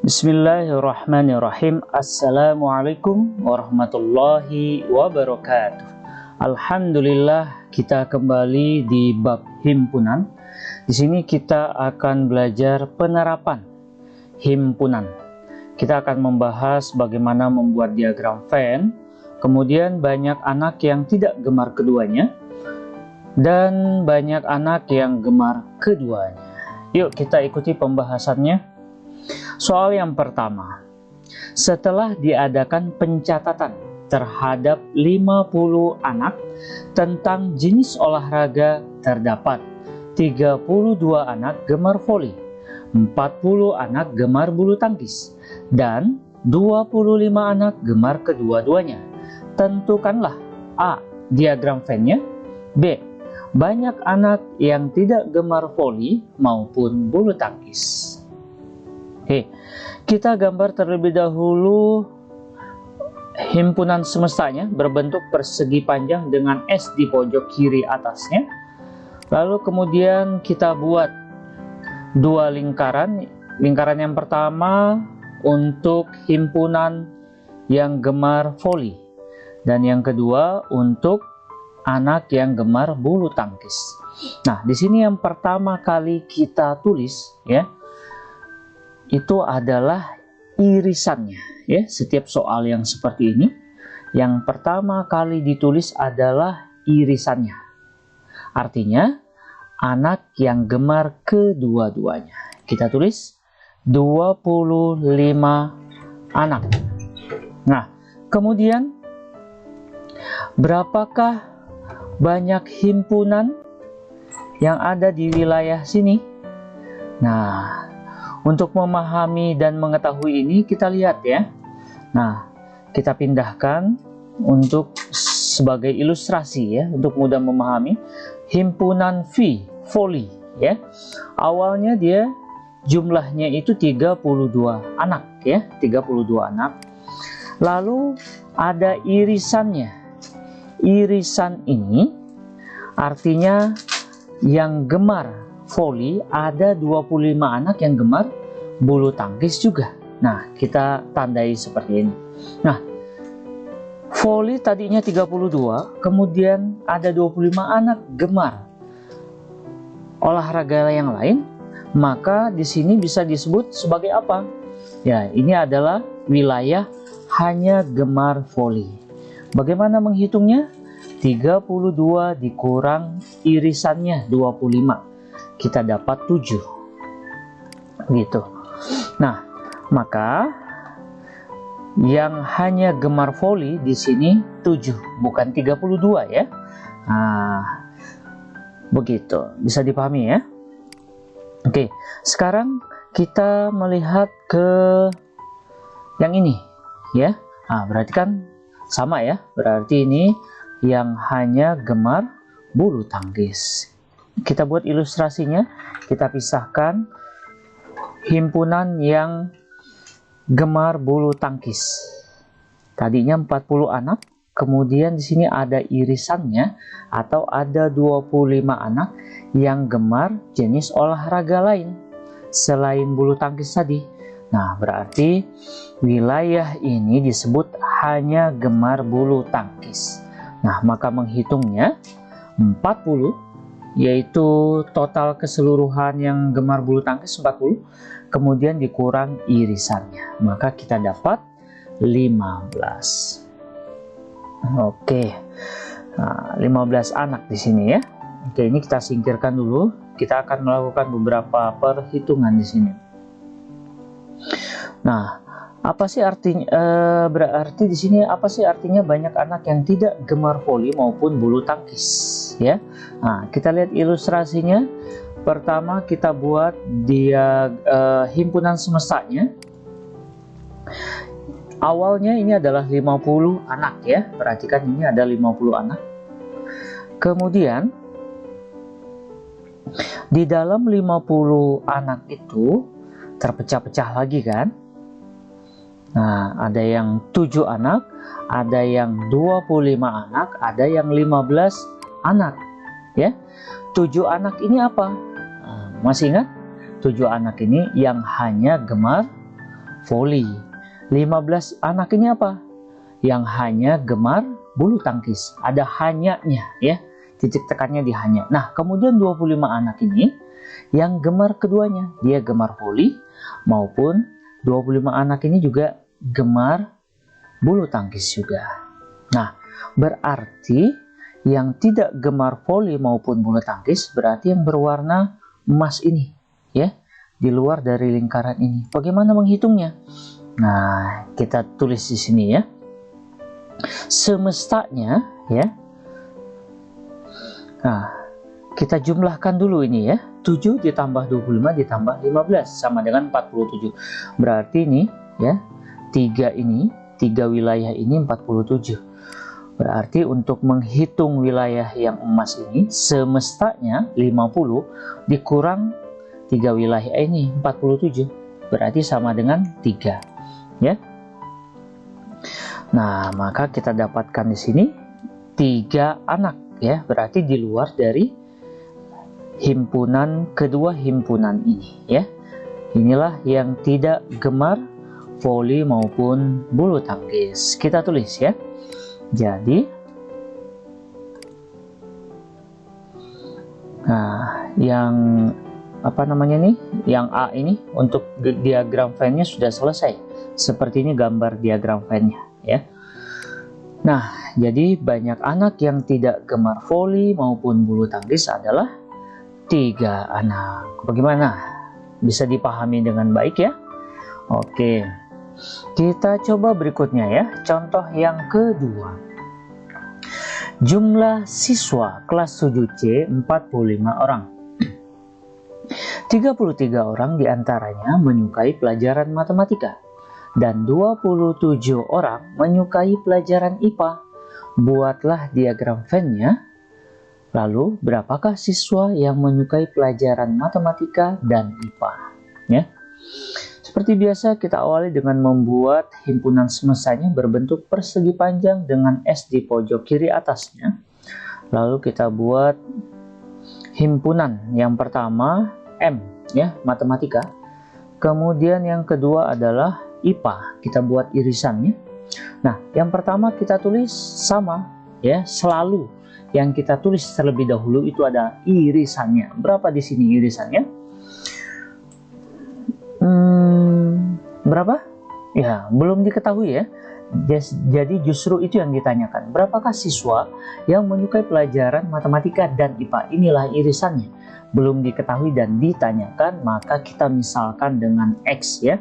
Bismillahirrahmanirrahim. Assalamualaikum warahmatullahi wabarakatuh. Alhamdulillah, kita kembali di bab himpunan. Di sini kita akan belajar penerapan himpunan. Kita akan membahas bagaimana membuat diagram Venn, kemudian banyak anak yang tidak gemar keduanya, dan banyak anak yang gemar keduanya. Yuk kita ikuti pembahasannya. Soal yang pertama, setelah diadakan pencatatan terhadap 50 anak tentang jenis olahraga, terdapat 32 anak gemar voli, 40 anak gemar bulu tangkis, dan 25 anak gemar kedua-duanya. Tentukanlah A. Diagram Venn-nya, B. Banyak anak yang tidak gemar voli maupun bulu tangkis. Oke, kita gambar terlebih dahulu himpunan semestanya berbentuk persegi panjang dengan S di pojok kiri atasnya. Lalu kemudian kita buat dua lingkaran. Lingkaran yang pertama untuk himpunan yang gemar voli, dan yang kedua untuk anak yang gemar bulu tangkis. Nah, di sini yang pertama kali kita tulis ya, itu adalah irisannya ya. Setiap soal yang seperti ini, yang pertama kali ditulis adalah irisannya. Artinya anak yang gemar kedua-duanya. Kita tulis 25 anak. Nah, kemudian berapakah banyak himpunan yang ada di wilayah sini? Nah, untuk memahami dan mengetahui ini kita lihat ya. Nah, kita pindahkan untuk sebagai ilustrasi ya, untuk mudah memahami. Himpunan V, voli ya. Awalnya dia jumlahnya itu 32 anak ya, 32 anak. Lalu ada irisannya. Irisan ini artinya yang gemar voli ada 25 anak yang gemar bulu tangkis juga. Nah, kita tandai seperti ini. Nah, voli tadinya 32, kemudian ada 25 anak gemar olahraga yang lain, maka di sini bisa disebut sebagai apa? Ya, ini adalah wilayah hanya gemar voli. Bagaimana menghitungnya? 32 dikurang irisannya 25. Kita dapat 7. Gitu. Nah, maka yang hanya gemar voli di sini 7, bukan 32 ya. Nah, begitu. Bisa dipahami ya? Oke, sekarang kita melihat ke yang ini ya. Nah, berarti kan sama ya. Berarti ini yang hanya gemar bulu tangkis. Kita buat ilustrasinya. Kita pisahkan himpunan yang gemar bulu tangkis. Tadinya 40 anak, kemudian di sini ada irisannya atau ada 25 anak yang gemar jenis olahraga lain selain bulu tangkis tadi. Nah, berarti wilayah ini disebut hanya gemar bulu tangkis. Nah, maka menghitungnya 40, yaitu total keseluruhan yang gemar bulu tangkis 40, kemudian dikurang irisannya, maka kita dapat 15. Oke, nah, 15 anak di sini ya. Oke, ini kita singkirkan dulu. Kita akan melakukan beberapa perhitungan di sini. Nah, apa sih artinya? Berarti di sini apa sih artinya banyak anak yang tidak gemar voli maupun bulu tangkis ya? Nah, kita lihat ilustrasinya. Pertama kita buat dia himpunan semestanya. Awalnya ini adalah 50 anak ya. Perhatikan ini ada 50 anak. Kemudian di dalam 50 anak itu terpecah-pecah lagi kan. Nah, ada yang 7 anak, ada yang 25 anak, ada yang 15 anak ya. 7 anak ini apa? Masih ingat? 7 anak ini yang hanya gemar voli. 15 anak ini apa? Yang hanya gemar bulu tangkis. Ada hanyanya ya. Titik tekannya di hanya. Nah, kemudian 25 anak ini yang gemar keduanya. Dia gemar voli maupun 25 anak ini juga gemar bulu tangkis juga. Nah, berarti yang tidak gemar voli maupun bulu tangkis berarti yang berwarna emas ini ya, di luar dari lingkaran ini. Bagaimana menghitungnya? Nah, kita tulis di sini ya. Semestanya ya. Nah, kita jumlahkan dulu ini ya. 7 ditambah 25 ditambah 15 sama dengan 47. Berarti ini ya, 3 wilayah ini 47. Berarti untuk menghitung wilayah yang emas ini, semestanya 50 dikurang 3 wilayah ini 47. Berarti sama dengan 3 ya. Nah, maka kita dapatkan di sini 3 anak ya, berarti di luar dari kedua himpunan ini ya. Inilah yang tidak gemar voli maupun bulu tangkis. Kita tulis ya. Jadi nah, yang apa namanya nih? Yang A ini untuk diagram Venn-nya sudah selesai. Seperti ini gambar diagram Venn-nya ya. Nah, jadi banyak anak yang tidak gemar voli maupun bulu tangkis adalah 3 anak. Bagaimana? Bisa dipahami dengan baik ya? Oke. Kita coba berikutnya ya. Contoh yang kedua. Jumlah siswa kelas 7C 45 orang. 33 orang diantaranya menyukai pelajaran matematika. Dan 27 orang menyukai pelajaran IPA. Buatlah diagram Venn-nya. Lalu, berapakah siswa yang menyukai pelajaran matematika dan IPA? Ya. Seperti biasa, kita awali dengan membuat himpunan semestanya berbentuk persegi panjang dengan S di pojok kiri atasnya. Lalu kita buat himpunan. Yang pertama, M, ya, matematika. Kemudian yang kedua adalah IPA, kita buat irisannya. Nah, yang pertama kita tulis sama ya, selalu yang kita tulis terlebih dahulu itu ada irisannya. Berapa di sini irisannya? Berapa? Ya, belum diketahui ya. Jadi justru itu yang ditanyakan. Berapakah siswa yang menyukai pelajaran matematika dan IPA? Inilah irisannya. Belum diketahui dan ditanyakan, maka kita misalkan dengan X ya.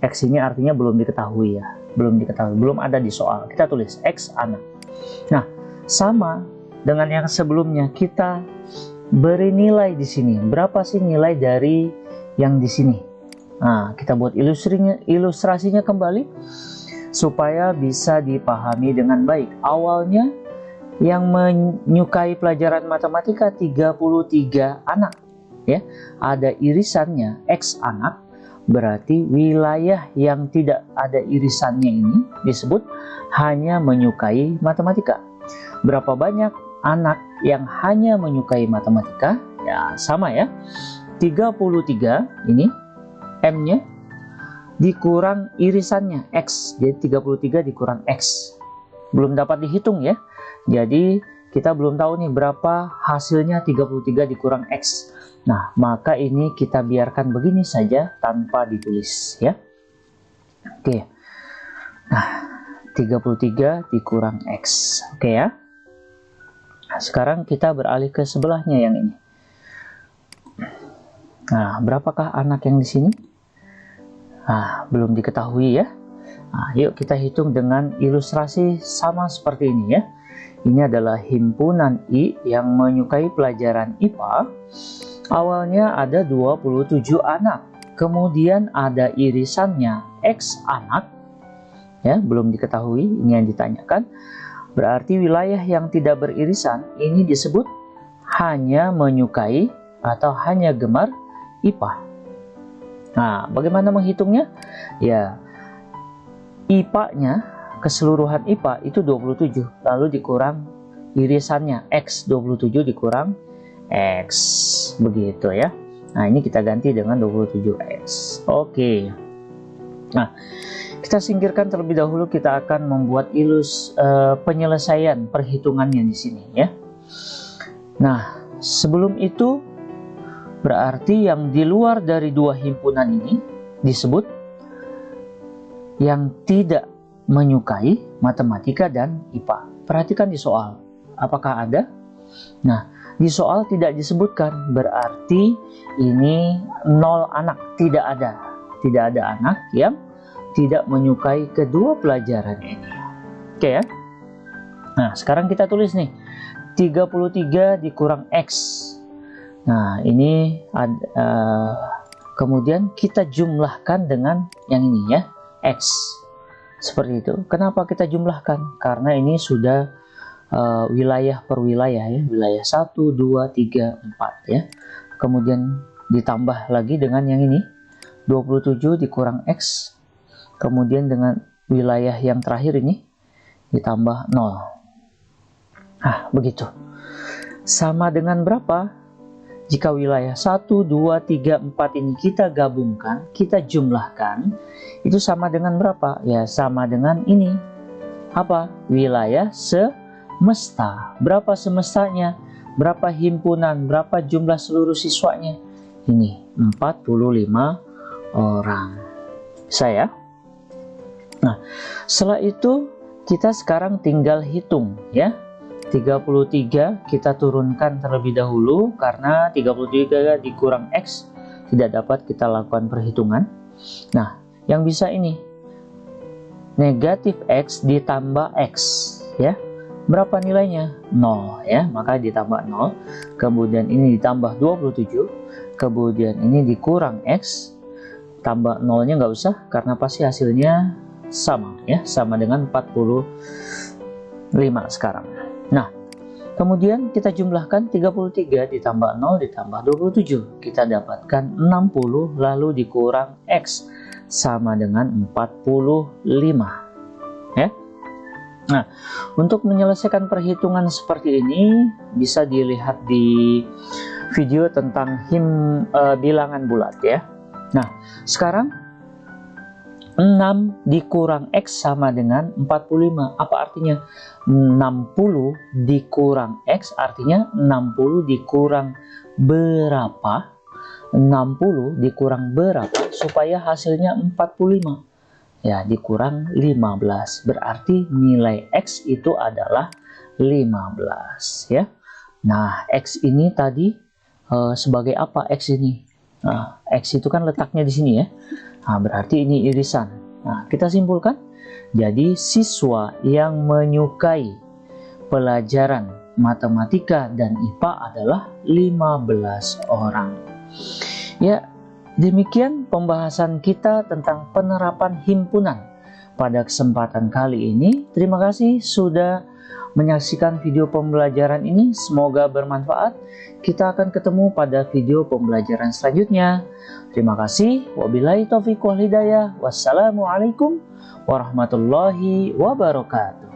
X ini artinya belum diketahui ya, belum diketahui, belum ada di soal. Kita tulis X anak. Nah, sama dengan yang sebelumnya, kita beri nilai di sini. Berapa sih nilai dari yang di sini? Nah, kita buat ilustrasinya kembali supaya bisa dipahami dengan baik. Awalnya yang menyukai pelajaran matematika 33 anak ya. Ada irisannya X anak. Berarti wilayah yang tidak ada irisannya ini disebut hanya menyukai matematika. Berapa banyak anak yang hanya menyukai matematika? Ya, sama ya. 33 ini M-nya dikurang irisannya X. Jadi 33 dikurang X. Belum dapat dihitung ya. Jadi kita belum tahu nih berapa hasilnya 33 dikurang X. Nah, maka ini kita biarkan begini saja tanpa ditulis ya. Oke. Nah, 33 dikurang X. Oke ya. Nah, sekarang kita beralih ke sebelahnya yang ini. Nah, berapakah anak yang di sini? Nah, belum diketahui ya. Nah, yuk kita hitung dengan ilustrasi sama seperti ini ya. Ini adalah himpunan I yang menyukai pelajaran IPA. Awalnya ada 27 anak. Kemudian ada irisannya X anak. Ya, belum diketahui, ini yang ditanyakan. Berarti wilayah yang tidak beririsan ini disebut hanya menyukai atau hanya gemar IPA. Nah, bagaimana menghitungnya? Ya, IPA-nya, keseluruhan IPA itu 27, lalu dikurang irisannya X, 27 dikurang X, begitu ya. Nah, ini kita ganti dengan 27X. Oke. Nah, kita singkirkan terlebih dahulu, kita akan membuat penyelesaian perhitungannya di sini ya. Nah, sebelum itu berarti yang di luar dari dua himpunan ini disebut yang tidak menyukai matematika dan IPA. Perhatikan di soal, apakah ada? Nah, di soal tidak disebutkan, berarti ini 0 anak, tidak ada. Tidak ada anak yang tidak menyukai kedua pelajaran ini. Oke ya. Nah, sekarang kita tulis nih, 33 dikurang X. Nah, ini kemudian kita jumlahkan dengan yang ini ya, X. Seperti itu. Kenapa kita jumlahkan? Karena ini sudah wilayah per wilayah ya, wilayah 1, 2, 3, 4 ya. Kemudian ditambah lagi dengan yang ini, 27 dikurang X. Kemudian dengan wilayah yang terakhir ini ditambah 0. Nah, begitu. Sama dengan berapa? Jika wilayah 1, 2, 3, 4 ini kita gabungkan, kita jumlahkan, itu sama dengan berapa? Ya, sama dengan ini. Apa? Wilayah semesta. Berapa semestanya? Berapa himpunan? Berapa jumlah seluruh siswanya? Ini 45 orang. Saya. Nah, setelah itu kita sekarang tinggal hitung ya. 33 kita turunkan terlebih dahulu karena 33 dikurang X tidak dapat kita lakukan perhitungan. Nah, yang bisa ini negatif X ditambah X ya. Berapa nilainya? 0 ya, maka ditambah 0. Kemudian ini ditambah 27. Kemudian ini dikurang X. Tambah 0-nya nggak usah karena pasti hasilnya sama ya, sama dengan 45 sekarang. Nah, kemudian kita jumlahkan 33 ditambah 0 ditambah 27. Kita dapatkan 60 lalu dikurang X sama dengan 45 ya. Nah, untuk menyelesaikan perhitungan seperti ini bisa dilihat di video tentang bilangan bulat ya. Nah, sekarang 6 dikurang X sama dengan 45. Apa artinya? 60 dikurang X artinya 60 dikurang berapa? 60 dikurang berapa supaya hasilnya 45? Ya, dikurang 15. Berarti nilai X itu adalah 15 ya. Nah, X ini tadi sebagai apa X ini? Nah, X itu kan letaknya di sini ya. Nah, berarti ini irisan. Nah, kita simpulkan. Jadi, siswa yang menyukai pelajaran matematika dan IPA adalah 15 orang. Ya, demikian pembahasan kita tentang penerapan himpunan pada kesempatan kali ini. Terima kasih sudah menyaksikan video pembelajaran ini. Semoga bermanfaat. Kita akan ketemu pada video pembelajaran selanjutnya. Terima kasih. Wabillahi taufiq wal hidayah. Wassalamualaikum warahmatullahi wabarakatuh.